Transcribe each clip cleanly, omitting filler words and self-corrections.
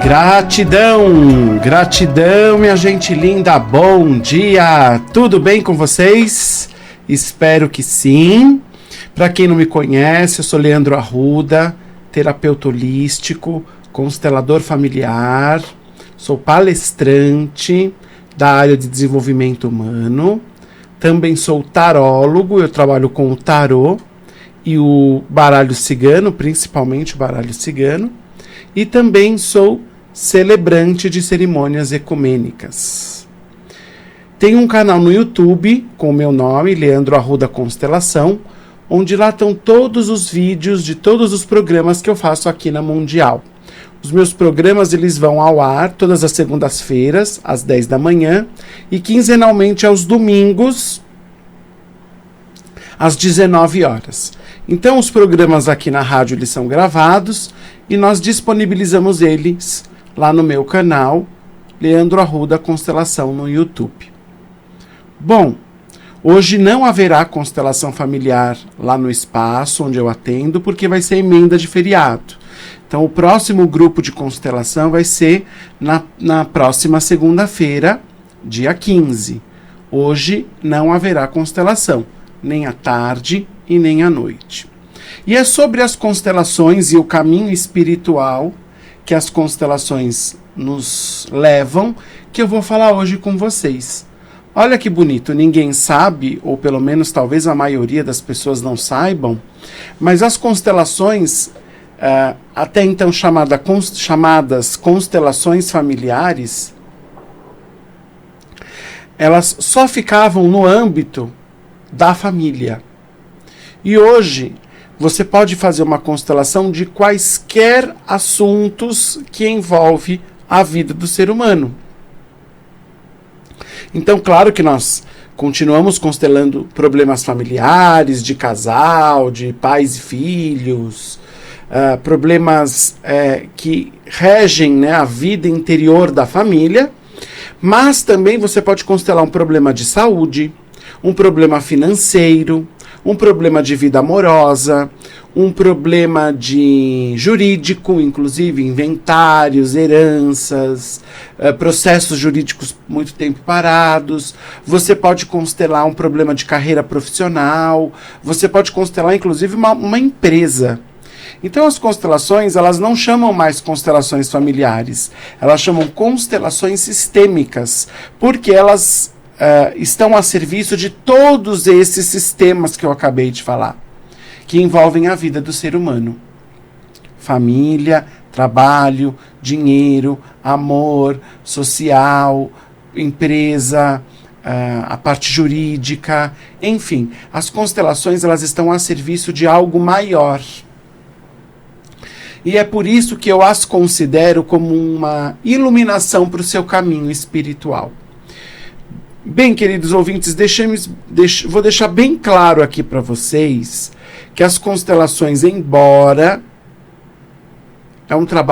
Gratidão, gratidão, minha gente linda, bom dia, tudo bem com vocês? Espero que sim. Para quem não me conhece, eu sou Leandro Arruda, terapeuta holístico, constelador familiar, sou palestrante da área de desenvolvimento humano, também sou tarólogo, eu trabalho com o tarô e o baralho cigano, principalmente o baralho cigano, e também sou celebrante de cerimônias ecumênicas. Tenho um canal no YouTube com o meu nome, Leandro Arruda Constelação, onde lá estão todos os vídeos de todos os programas que eu faço aqui na Mundial. Os meus programas eles vão ao ar todas as segundas-feiras, às 10 da manhã, e quinzenalmente aos domingos, às 19 horas. Então, os programas aqui na rádio eles são gravados e nós disponibilizamos eles lá no meu canal, Leandro Arruda Constelação, no YouTube. Bom, hoje não haverá constelação familiar lá no espaço onde eu atendo, porque vai ser emenda de feriado. Então, o próximo grupo de constelação vai ser na próxima segunda-feira, dia 15. Hoje não haverá constelação, nem à tarde e nem à noite. E é sobre as constelações e o caminho espiritual que as constelações nos levam que eu vou falar hoje com vocês. Olha que bonito, ninguém sabe, ou pelo menos talvez a maioria das pessoas não saibam, mas as constelações, até então chamadas constelações familiares, elas só ficavam no âmbito da família. E hoje você pode fazer uma constelação de quaisquer assuntos que envolve a vida do ser humano. Então, claro que nós continuamos constelando problemas familiares, de casal, de pais e filhos, problemas que regem, né, a vida interior da família, mas também você pode constelar um problema de saúde, um problema financeiro, um problema de vida amorosa, um problema de jurídico, inclusive inventários, heranças, processos jurídicos muito tempo parados. Você pode constelar um problema de carreira profissional, você pode constelar inclusive uma empresa. Então as constelações, elas não chamam mais constelações familiares, elas chamam constelações sistêmicas, porque elas estão a serviço de todos esses sistemas que eu acabei de falar, que envolvem a vida do ser humano. Família, trabalho, dinheiro, amor, social, empresa, a parte jurídica, enfim. As constelações elas estão a serviço de algo maior. E é por isso que eu as considero como uma iluminação para o seu caminho espiritual. Bem, queridos ouvintes, vou deixar bem claro aqui para vocês que as constelações, embora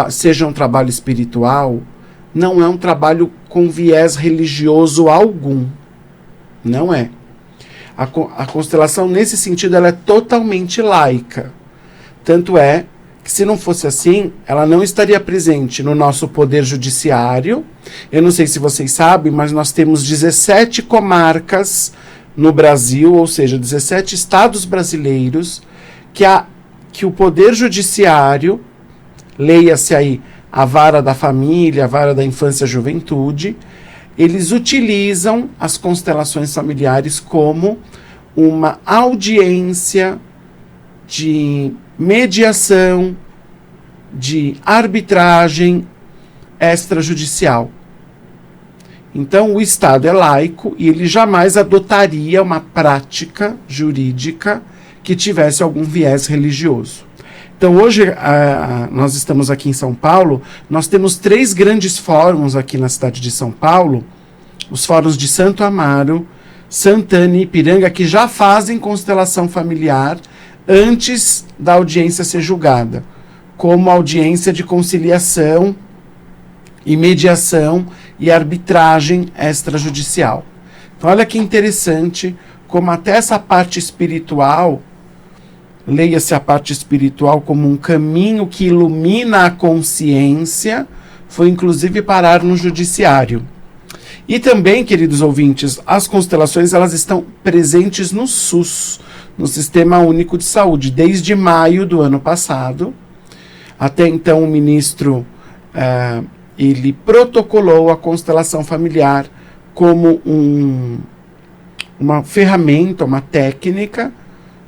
seja um trabalho espiritual, não é um trabalho com viés religioso algum. Não é. A constelação, nesse sentido, ela é totalmente laica. Tanto é que, se não fosse assim, ela não estaria presente no nosso poder judiciário. Eu não sei se vocês sabem, mas nós temos 17 comarcas no Brasil, ou seja, 17 estados brasileiros, que o poder judiciário, leia-se aí a vara da família, a vara da infância e juventude, eles utilizam as constelações familiares como uma audiência de mediação, de arbitragem extrajudicial. Então, o Estado é laico e ele jamais adotaria uma prática jurídica que tivesse algum viés religioso. Então, hoje, nós estamos aqui em São Paulo, nós temos 3 grandes fóruns aqui na cidade de São Paulo, os fóruns de Santo Amaro, Santana e Ipiranga, que já fazem constelação familiar antes da audiência ser julgada, como audiência de conciliação e mediação e arbitragem extrajudicial. Então, olha que interessante como até essa parte espiritual, leia-se a parte espiritual como um caminho que ilumina a consciência, foi inclusive parar no judiciário. E também, queridos ouvintes, as constelações elas estão presentes no SUS, no Sistema Único de Saúde, desde maio do ano passado. Até então o ministro ele protocolou a constelação familiar como uma ferramenta, uma técnica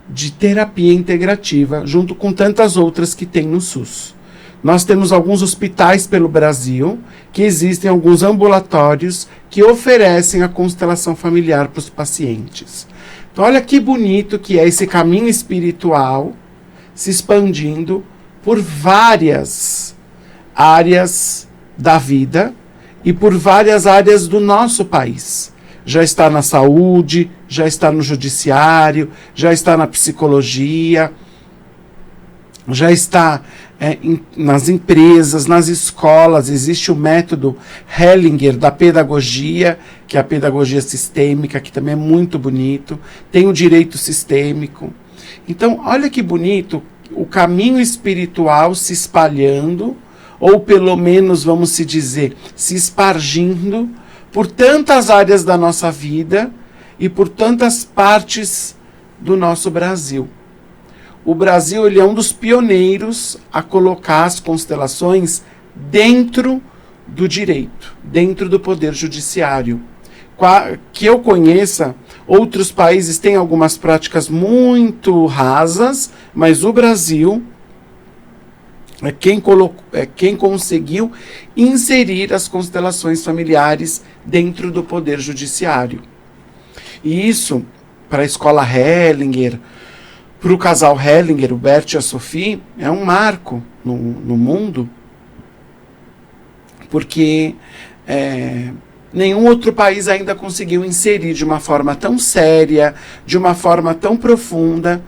de terapia integrativa, junto com tantas outras que tem no SUS. Nós temos alguns hospitais pelo Brasil, que existem alguns ambulatórios que oferecem a constelação familiar para os pacientes. Então, olha que bonito que é esse caminho espiritual se expandindo por várias áreas da vida e por várias áreas do nosso país. Já está na saúde, já está no judiciário, já está na psicologia, já está nas empresas, nas escolas. Existe o método Hellinger da pedagogia, que é a pedagogia sistêmica, que também é muito bonito. Tem o direito sistêmico. Então, olha que bonito o caminho espiritual se espalhando, ou pelo menos, vamos se dizer, se espargindo por tantas áreas da nossa vida e por tantas partes do nosso Brasil. O Brasil ele é um dos pioneiros a colocar as constelações dentro do direito, dentro do poder judiciário. Que eu conheça, outros países têm algumas práticas muito rasas, mas o Brasil é quem conseguiu inserir as constelações familiares dentro do poder judiciário. E isso, para a escola Hellinger, para o casal Hellinger, o Bert e a Sophie, é um marco no mundo, porque nenhum outro país ainda conseguiu inserir de uma forma tão séria, de uma forma tão profunda,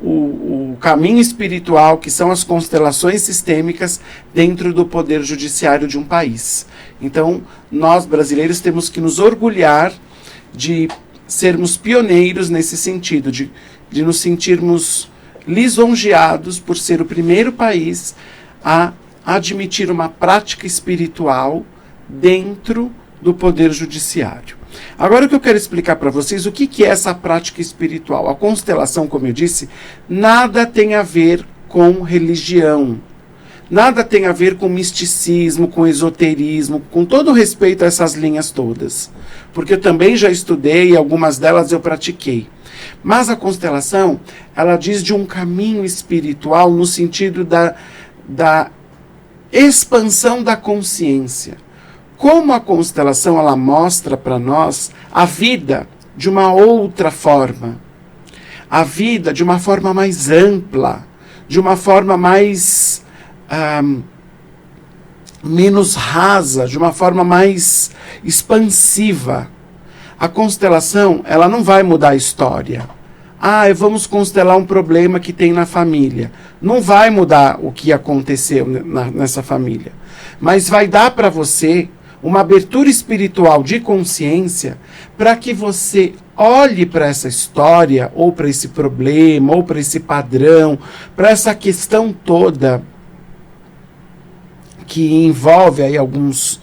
o caminho espiritual, que são as constelações sistêmicas, dentro do poder judiciário de um país. Então, nós brasileiros temos que nos orgulhar de sermos pioneiros nesse sentido, de nos sentirmos lisonjeados por ser o primeiro país a admitir uma prática espiritual dentro do poder judiciário. Agora o que eu quero explicar para vocês, o que é essa prática espiritual? A constelação, como eu disse, nada tem a ver com religião, nada tem a ver com misticismo, com esoterismo, com todo respeito a essas linhas todas, porque eu também já estudei e algumas delas eu pratiquei. Mas a constelação, ela diz de um caminho espiritual no sentido da expansão da consciência. Como a constelação ela mostra para nós a vida de uma outra forma, a vida de uma forma mais ampla, de uma forma mais menos rasa, de uma forma mais expansiva. A constelação ela não vai mudar a história. Vamos constelar um problema que tem na família. Não vai mudar o que aconteceu nessa família, mas vai dar para você uma abertura espiritual de consciência para que você olhe para essa história, ou para esse problema, ou para esse padrão, para essa questão toda que envolve aí alguns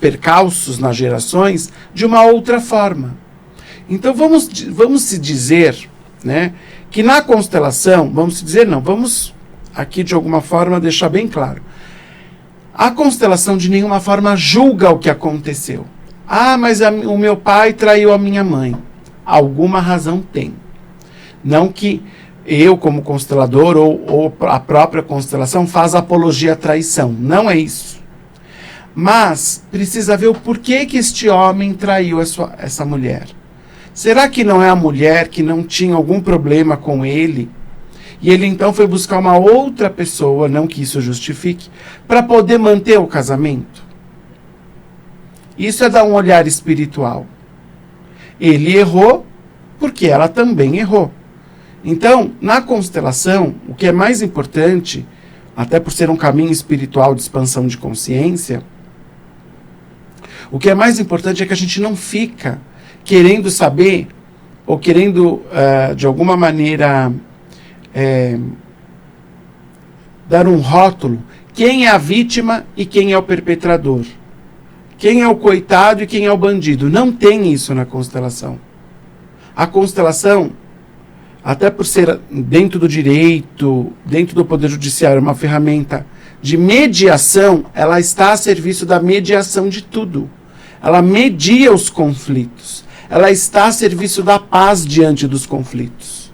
percalços nas gerações, de uma outra forma. Então vamos se dizer, né, que na constelação, vamos aqui de alguma forma deixar bem claro, a constelação de nenhuma forma julga o que aconteceu. Mas o meu pai traiu a minha mãe. Alguma razão tem. Não que eu, como constelador, ou a própria constelação, faz apologia à traição. Não é isso. Mas precisa ver o porquê que este homem traiu essa mulher. Será que não é a mulher que não tinha algum problema com ele? E ele então foi buscar uma outra pessoa, não que isso justifique, para poder manter o casamento? Isso é dar um olhar espiritual. Ele errou porque ela também errou. Então, na constelação, o que é mais importante, até por ser um caminho espiritual de expansão de consciência, o que é mais importante é que a gente não fica querendo saber, ou querendo, de alguma maneira, dar um rótulo quem é a vítima e quem é o perpetrador. Quem é o coitado e quem é o bandido. Não tem isso na constelação. A constelação, até por ser dentro do direito, dentro do Poder Judiciário, uma ferramenta de mediação, ela está a serviço da mediação de tudo. Ela media os conflitos. Ela está a serviço da paz diante dos conflitos.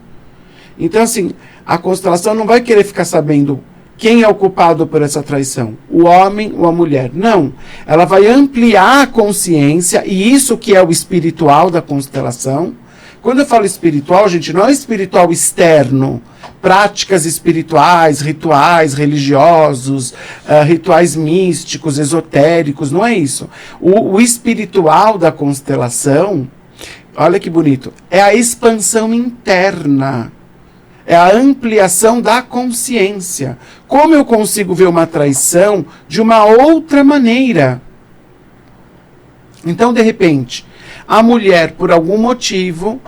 Então, assim, a constelação não vai querer ficar sabendo quem é o culpado por essa traição, o homem ou a mulher. Não. Ela vai ampliar a consciência, e isso que é o espiritual da constelação. Quando eu falo espiritual, gente, não é espiritual externo, práticas espirituais, rituais religiosos, rituais místicos, esotéricos, não é isso. O espiritual da constelação, olha que bonito, é a expansão interna, é a ampliação da consciência. Como eu consigo ver uma traição de uma outra maneira? Então, de repente, a mulher, por algum motivo,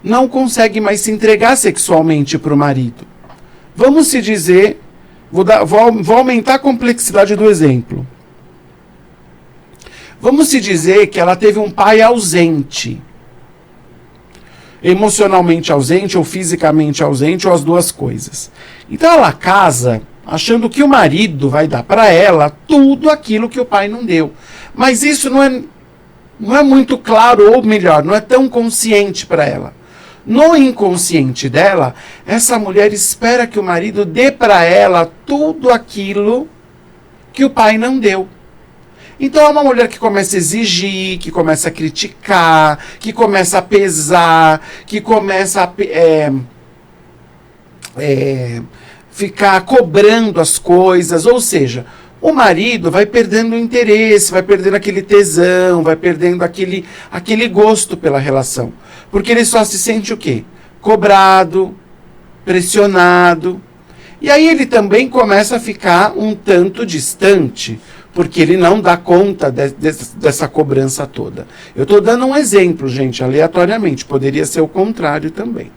não consegue mais se entregar sexualmente para o marido. Vamos se dizer, vou aumentar a complexidade do exemplo. Vamos se dizer que ela teve um pai ausente, emocionalmente ausente ou fisicamente ausente, ou as duas coisas. Então ela casa achando que o marido vai dar para ela tudo aquilo que o pai não deu. Mas isso não é muito claro, ou melhor, não é tão consciente para ela. No inconsciente dela, essa mulher espera que o marido dê para ela tudo aquilo que o pai não deu. Então é uma mulher que começa a exigir, que começa a criticar, que começa a pesar, que começa a ficar cobrando as coisas. Ou seja, o marido vai perdendo o interesse, vai perdendo aquele tesão, vai perdendo aquele gosto pela relação. Porque ele só se sente o quê? Cobrado, pressionado. E aí ele também começa a ficar um tanto distante, porque ele não dá conta dessa cobrança toda. Eu estou dando um exemplo, gente, aleatoriamente. Poderia ser o contrário também.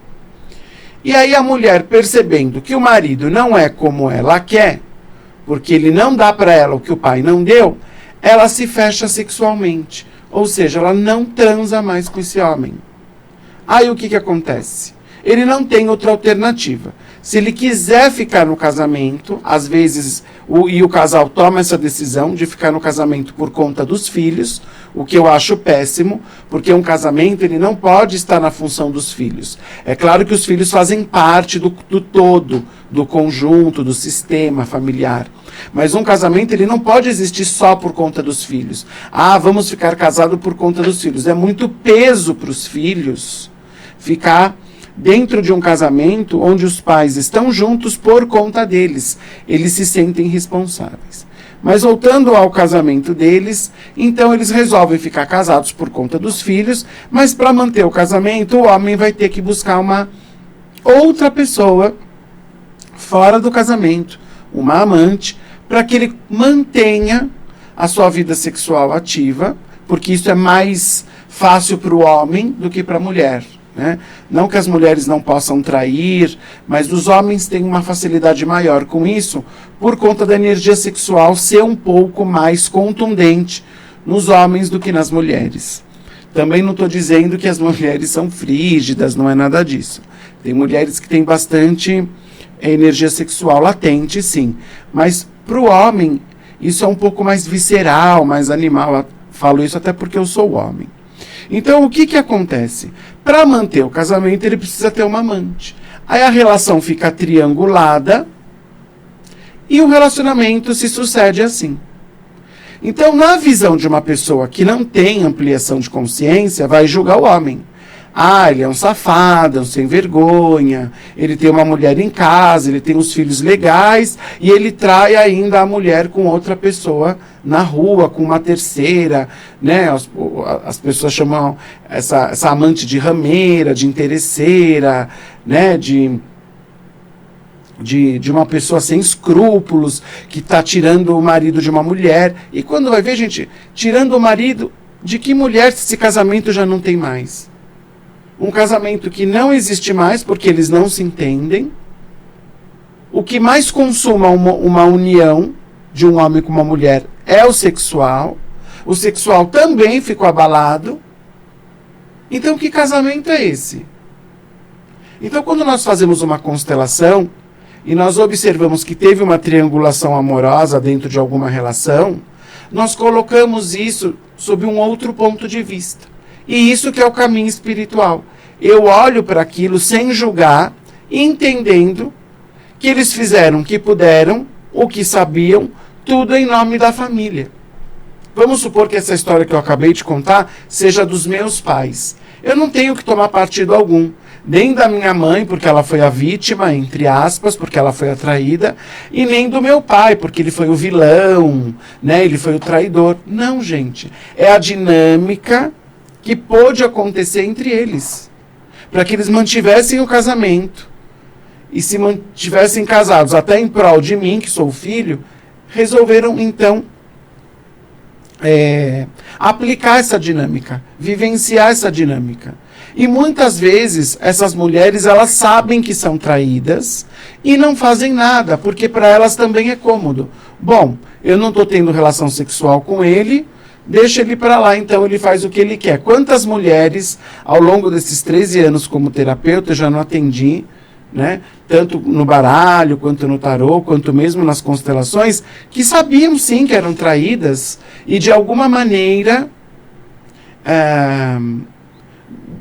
E aí a mulher, percebendo que o marido não é como ela quer, porque ele não dá para ela o que o pai não deu, ela se fecha sexualmente. Ou seja, ela não transa mais com esse homem. Aí o que acontece? Ele não tem outra alternativa. Se ele quiser ficar no casamento, às vezes, o casal toma essa decisão de ficar no casamento por conta dos filhos, o que eu acho péssimo, porque um casamento ele não pode estar na função dos filhos. É claro que os filhos fazem parte do todo, do conjunto, do sistema familiar. Mas um casamento ele não pode existir só por conta dos filhos. Ah, vamos ficar casados por conta dos filhos. É muito peso para os filhos ficar dentro de um casamento onde os pais estão juntos por conta deles. Eles se sentem responsáveis. Mas voltando ao casamento deles, então eles resolvem ficar casados por conta dos filhos, mas para manter o casamento, o homem vai ter que buscar uma outra pessoa fora do casamento, uma amante, para que ele mantenha a sua vida sexual ativa, porque isso é mais fácil para o homem do que para a mulher. Né? Não que as mulheres não possam trair, mas os homens têm uma facilidade maior com isso, por conta da energia sexual ser um pouco mais contundente nos homens do que nas mulheres. Também não estou dizendo que as mulheres são frígidas, não é nada disso. Tem mulheres que têm bastante energia sexual latente, sim. Mas para o homem, isso é um pouco mais visceral, mais animal. Eu falo isso até porque eu sou homem. Então, o que acontece? Para manter o casamento, ele precisa ter uma amante. Aí a relação fica triangulada e o relacionamento se sucede assim. Então, na visão de uma pessoa que não tem ampliação de consciência, vai julgar o homem. Ah, ele é um safado, é um sem vergonha, ele tem uma mulher em casa, ele tem os filhos legais e ele trai ainda a mulher com outra pessoa na rua, com uma terceira, né? As pessoas chamam essa amante de rameira, de interesseira, né? De uma pessoa sem escrúpulos, que está tirando o marido de uma mulher. E quando vai ver, gente, tirando o marido de que mulher se esse casamento já não tem mais? Um casamento que não existe mais porque eles não se entendem. O que mais consuma uma união de um homem com uma mulher é o sexual. O sexual também ficou abalado. Então, que casamento é esse? Então, quando nós fazemos uma constelação e nós observamos que teve uma triangulação amorosa dentro de alguma relação, nós colocamos isso sob um outro ponto de vista. E isso que é o caminho espiritual. Eu olho para aquilo sem julgar, entendendo que eles fizeram o que puderam, o que sabiam, tudo em nome da família. Vamos supor que essa história que eu acabei de contar seja dos meus pais. Eu não tenho que tomar partido algum. Nem da minha mãe, porque ela foi a vítima, entre aspas, porque ela foi a traída, e nem do meu pai, porque ele foi o vilão, né? Ele foi o traidor. Não, gente. É a dinâmica que pôde acontecer entre eles, para que eles mantivessem o casamento. E se mantivessem casados até em prol de mim, que sou o filho, resolveram, então, aplicar essa dinâmica, vivenciar essa dinâmica. E muitas vezes essas mulheres, elas sabem que são traídas e não fazem nada, porque para elas também é cômodo. Bom, eu não estou tendo relação sexual com ele, deixa ele para lá, então ele faz o que ele quer. Quantas mulheres, ao longo desses 13 anos como terapeuta, eu já não atendi, né? Tanto no baralho, quanto no tarô, quanto mesmo nas constelações, que sabiam sim que eram traídas e de alguma maneira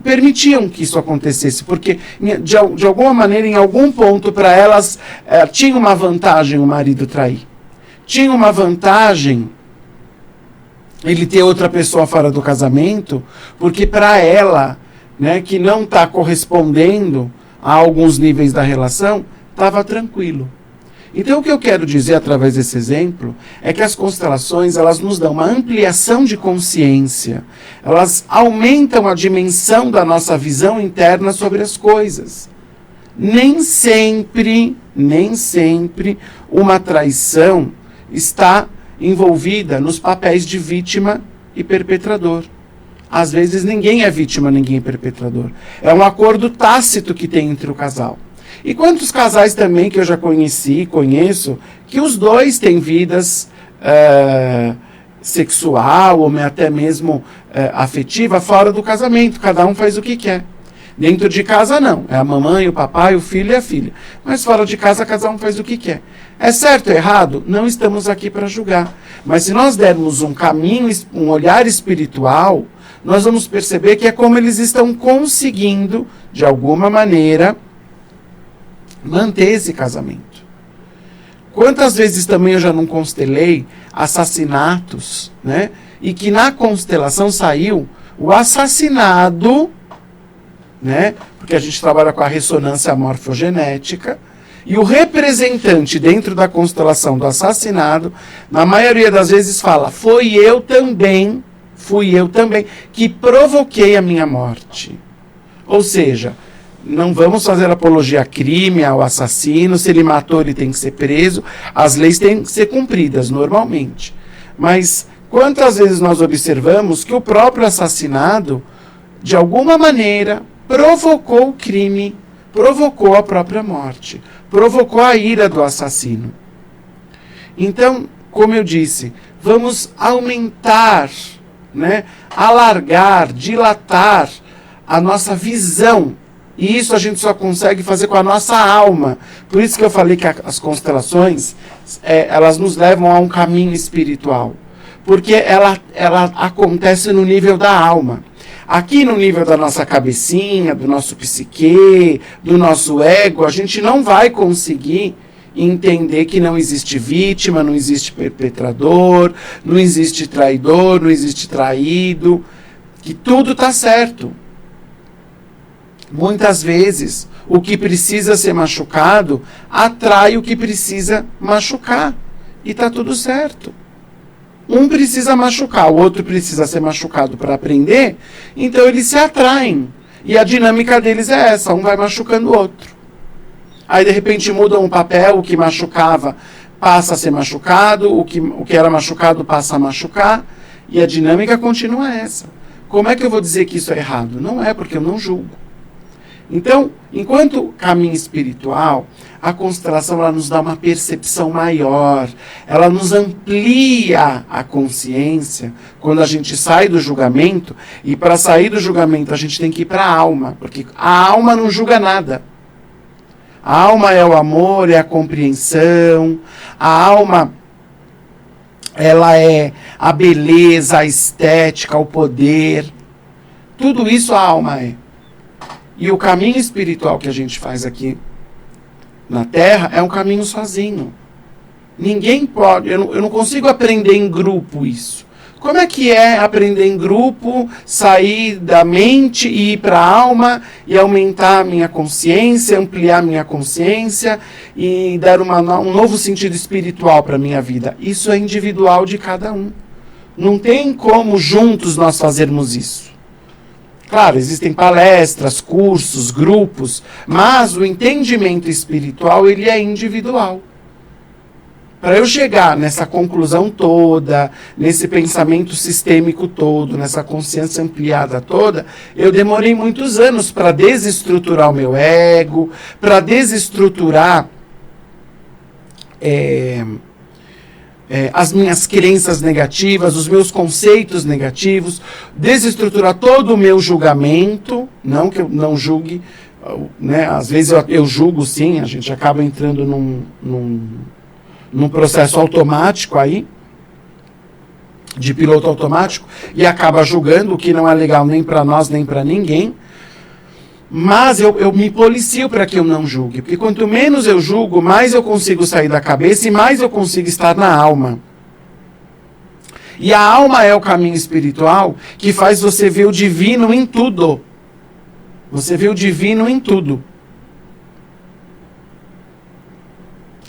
permitiam que isso acontecesse, porque de alguma maneira, em algum ponto, para elas, tinha uma vantagem o marido trair. Tinha uma vantagem ele ter outra pessoa fora do casamento, porque para ela, né, que não está correspondendo a alguns níveis da relação, estava tranquilo. Então, o que eu quero dizer através desse exemplo é que as constelações, elas nos dão uma ampliação de consciência. Elas aumentam a dimensão da nossa visão interna sobre as coisas. Nem sempre uma traição está envolvida nos papéis de vítima e perpetrador. Às vezes ninguém é vítima, ninguém é perpetrador. É um acordo tácito que tem entre o casal. E quantos casais também que eu já conheço, que os dois têm vidas sexual ou até mesmo afetiva fora do casamento. Cada um faz o que quer. Dentro de casa não. É a mamãe, o papai, o filho e a filha. Mas fora de casa cada um faz o que quer. É certo ou errado? Não estamos aqui para julgar. Mas se nós dermos um caminho, um olhar espiritual, nós vamos perceber que é como eles estão conseguindo, de alguma maneira, manter esse casamento. Quantas vezes também eu já não constelei assassinatos, né? E que na constelação saiu o assassinado, né? Porque a gente trabalha com a ressonância morfogenética, e o representante dentro da constelação do assassinado, na maioria das vezes fala, fui eu também que provoquei a minha morte. Ou seja, não vamos fazer apologia a crime, ao assassino. Se ele matou, ele tem que ser preso. As leis têm que ser cumpridas, normalmente. Mas quantas vezes nós observamos que o próprio assassinado, de alguma maneira, provocou o crime, provocou a própria morte, provocou a ira do assassino. Então, como eu disse, vamos aumentar, né, alargar, dilatar a nossa visão. E isso a gente só consegue fazer com a nossa alma. Por isso que eu falei que as constelações, elas nos levam a um caminho espiritual. Porque ela acontece no nível da alma. Aqui no nível da nossa cabecinha, do nosso psique, do nosso ego, a gente não vai conseguir entender que não existe vítima, não existe perpetrador, não existe traidor, não existe traído, que tudo está certo. Muitas vezes, o que precisa ser machucado atrai o que precisa machucar. E está tudo certo. Um precisa machucar, o outro precisa ser machucado para aprender, então eles se atraem. E a dinâmica deles é essa, um vai machucando o outro. Aí de repente mudam o papel, o que machucava passa a ser machucado, o que era machucado passa a machucar, e a dinâmica continua essa. Como é que eu vou dizer que isso é errado? Não é, porque eu não julgo. Então, enquanto caminho espiritual, a constelação ela nos dá uma percepção maior, ela nos amplia a consciência quando a gente sai do julgamento, e para sair do julgamento a gente tem que ir para a alma, porque a alma não julga nada. A alma é o amor, é a compreensão, a alma ela é a beleza, a estética, o poder, tudo isso a alma é. E o caminho espiritual que a gente faz aqui na Terra é um caminho sozinho. Ninguém pode, eu não consigo aprender em grupo isso. Como é que é aprender em grupo, sair da mente e ir para a alma e aumentar a minha consciência, ampliar a minha consciência e dar um novo sentido espiritual para a minha vida? Isso é individual de cada um. Não tem como juntos nós fazermos isso. Claro, existem palestras, cursos, grupos, mas o entendimento espiritual ele é individual. Para eu chegar nessa conclusão toda, nesse pensamento sistêmico todo, nessa consciência ampliada toda, eu demorei muitos anos para desestruturar o meu ego, para desestruturar as minhas crenças negativas, os meus conceitos negativos, desestruturar todo o meu julgamento, não que eu não julgue, né? Às vezes eu julgo sim, a gente acaba entrando num processo automático aí, de piloto automático, e acaba julgando o que não é legal nem para nós, nem para ninguém. Mas eu me policio para que eu não julgue, porque quanto menos eu julgo, mais eu consigo sair da cabeça e mais eu consigo estar na alma. E a alma é o caminho espiritual que faz você ver o divino em tudo. Você vê o divino em tudo.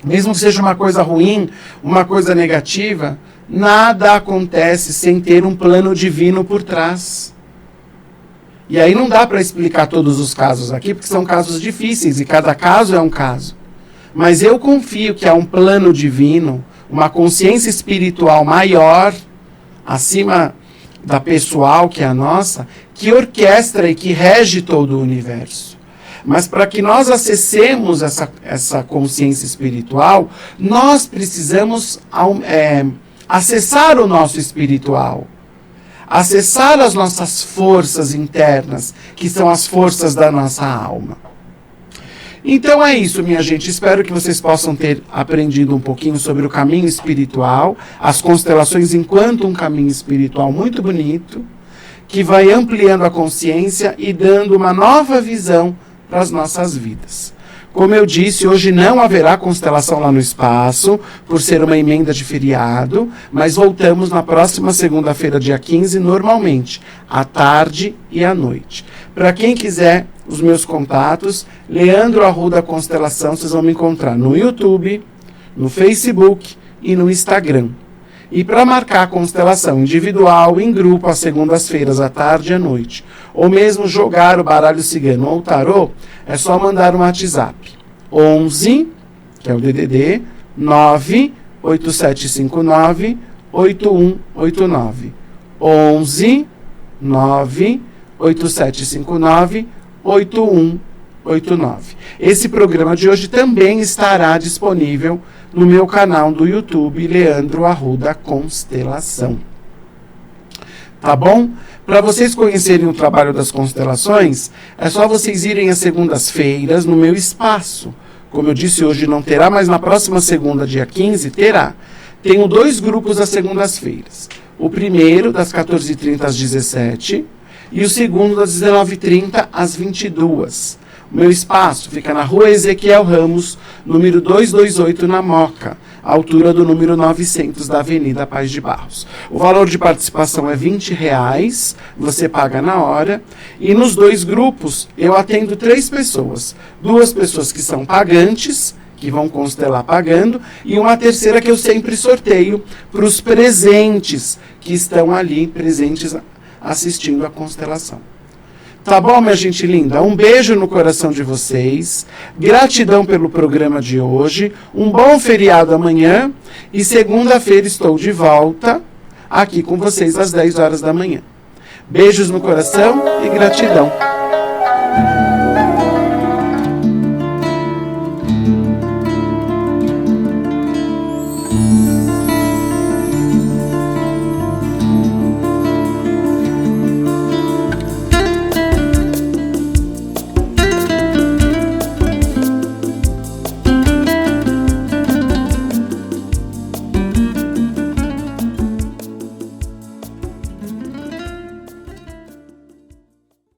Mesmo que seja uma coisa ruim, uma coisa negativa, nada acontece sem ter um plano divino por trás. E aí não dá para explicar todos os casos aqui, porque são casos difíceis e cada caso é um caso. Mas eu confio que há um plano divino, uma consciência espiritual maior, acima da pessoal, que é a nossa, que orquestra e que rege todo o universo. Mas para que nós acessemos essa consciência espiritual, nós precisamos acessar o nosso espiritual. Acessar as nossas forças internas, que são as forças da nossa alma. Então é isso, minha gente. Espero que vocês possam ter aprendido um pouquinho sobre o caminho espiritual, as constelações enquanto um caminho espiritual muito bonito, que vai ampliando a consciência e dando uma nova visão para as nossas vidas. Como eu disse, hoje não haverá constelação lá no espaço, por ser uma emenda de feriado, mas voltamos na próxima segunda-feira, dia 15, normalmente, à tarde e à noite. Para quem quiser, os meus contatos, Leandro Arruda Constelação, vocês vão me encontrar no YouTube, no Facebook e no Instagram. E para marcar a constelação individual, em grupo, às segundas-feiras, à tarde e à noite, ou mesmo jogar o baralho cigano ou o tarô, é só mandar um WhatsApp. 11, que é o DDD, 98759-8189. 11, 98759-8189. Esse programa de hoje também estará disponível no meu canal do YouTube, Leandro Arruda Constelação. Tá bom? Para vocês conhecerem o trabalho das constelações, é só vocês irem às segundas-feiras no meu espaço. Como eu disse, hoje não terá, mas na próxima segunda, dia 15, terá. Tenho 2 grupos às segundas-feiras. O primeiro, das 14h30 às 17h, e o segundo, das 19h30 às 22h. O meu espaço fica na Rua Ezequiel Ramos, número 228, na Moca, altura do número 900 da Avenida Paz de Barros. O valor de participação é R$20, você paga na hora. E nos 2 grupos, eu atendo 3 pessoas. 2 pessoas que são pagantes, que vão constelar pagando, e uma terceira que eu sempre sorteio para os presentes, que estão ali, presentes assistindo a constelação. Tá bom, minha gente linda? Um beijo no coração de vocês. Gratidão pelo programa de hoje. Um bom feriado amanhã. E segunda-feira estou de volta aqui com vocês às 10 horas da manhã. Beijos no coração e gratidão.